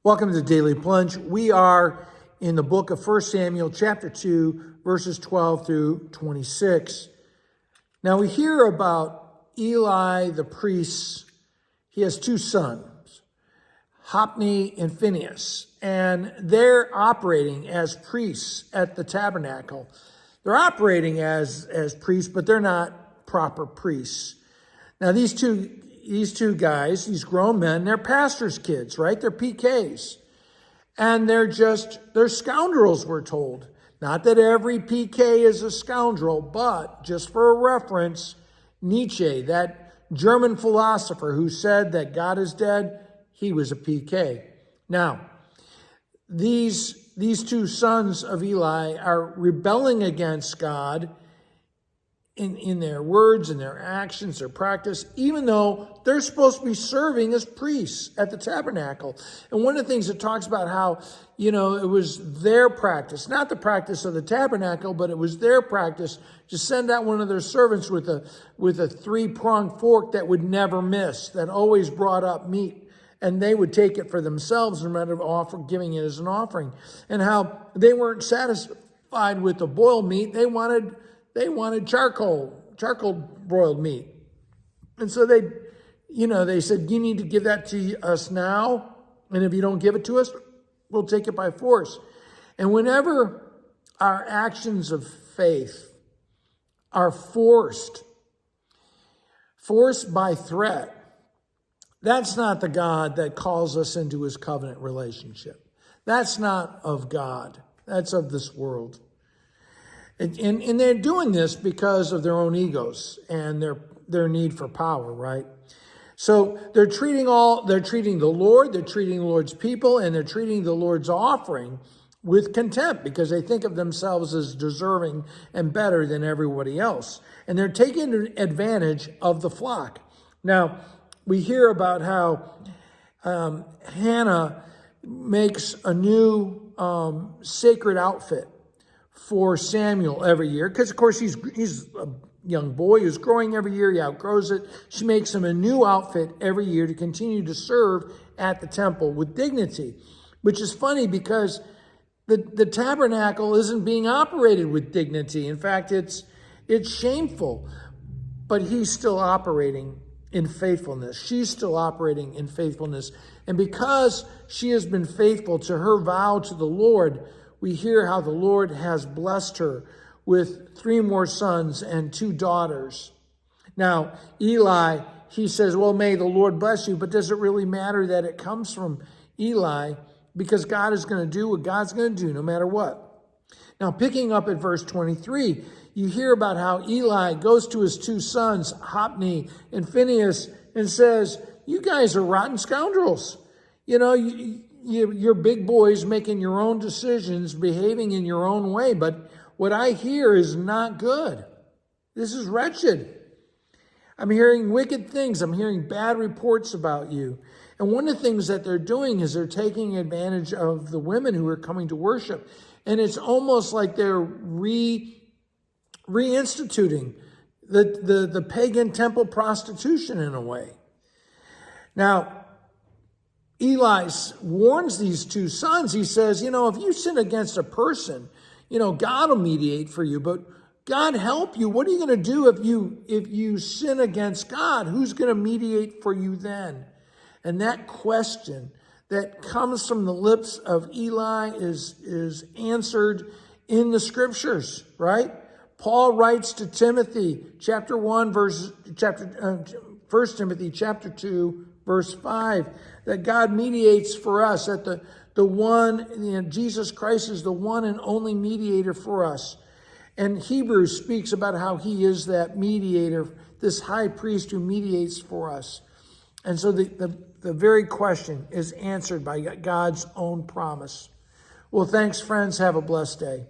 Welcome to Daily Plunge. We are in the book of 1 Samuel, chapter 2, verses 12 through 26. Now we hear about Eli the priest. He has two sons, Hophni and Phinehas, and they're operating as priests at the tabernacle. They're operating as priests, but they're not proper priests. Now these two guys, these grown men, they're pastors' kids, right? They're PKs. And they're scoundrels, we're told. Not that every PK is a scoundrel, but just for a reference, Nietzsche, that German philosopher who said that God is dead, he was a PK. Now, these two sons of Eli are rebelling against God in their words and their actions, their practice, even though they're supposed to be serving as priests at the tabernacle. And one of the things it talks about how, it was their practice, not the practice of the tabernacle, but it was their practice to send out one of their servants with a three-pronged fork that would never miss, that always brought up meat. And they would take it for themselves instead of giving it as an offering. And how they weren't satisfied with the boiled meat. They wanted charcoal broiled meat. And so they said, you need to give that to us now. And if you don't give it to us, we'll take it by force. And whenever our actions of faith are forced by threat, that's not the God that calls us into his covenant relationship. That's not of God. That's of this world. And they're doing this because of their own egos and their need for power, right? So they're treating the Lord, they're treating the Lord's people, and they're treating the Lord's offering with contempt because they think of themselves as deserving and better than everybody else. And they're taking advantage of the flock. Now, we hear about how Hannah makes a new sacred outfit for Samuel every year, because of course he's a young boy who's growing every year. He outgrows it. She makes him a new outfit every year to continue to serve at the temple with dignity, which is funny because the tabernacle isn't being operated with dignity. In fact, it's shameful, but he's still operating in faithfulness. She's still operating in faithfulness. And because she has been faithful to her vow to the Lord, we hear how the Lord has blessed her with 3 more sons and 2 daughters. Now, Eli, he says, well, may the Lord bless you, but does it really matter that it comes from Eli? Because God is going to do what God's going to do no matter what. Now, picking up at verse 23, you hear about how Eli goes to his 2 sons, Hophni and Phinehas, and says, you guys are rotten scoundrels. You're big boys making your own decisions, behaving in your own way. But what I hear is not good. This is wretched. I'm hearing wicked things. I'm hearing bad reports about you. And one of the things that they're doing is they're taking advantage of the women who are coming to worship. And it's almost like they're reinstituting the pagan temple prostitution in a way. Now, Eli warns these 2 sons. He says, if you sin against a person, God will mediate for you. But God help you. What are you going to do if you sin against God? Who's going to mediate for you then? And that question that comes from the lips of Eli is answered in the scriptures, right? Paul writes to Timothy, 1 Timothy chapter 2, verse 5, that God mediates for us, that the one, Jesus Christ is the one and only mediator for us. And Hebrews speaks about how he is that mediator, this high priest who mediates for us. And so the very question is answered by God's own promise. Well, thanks, friends. Have a blessed day.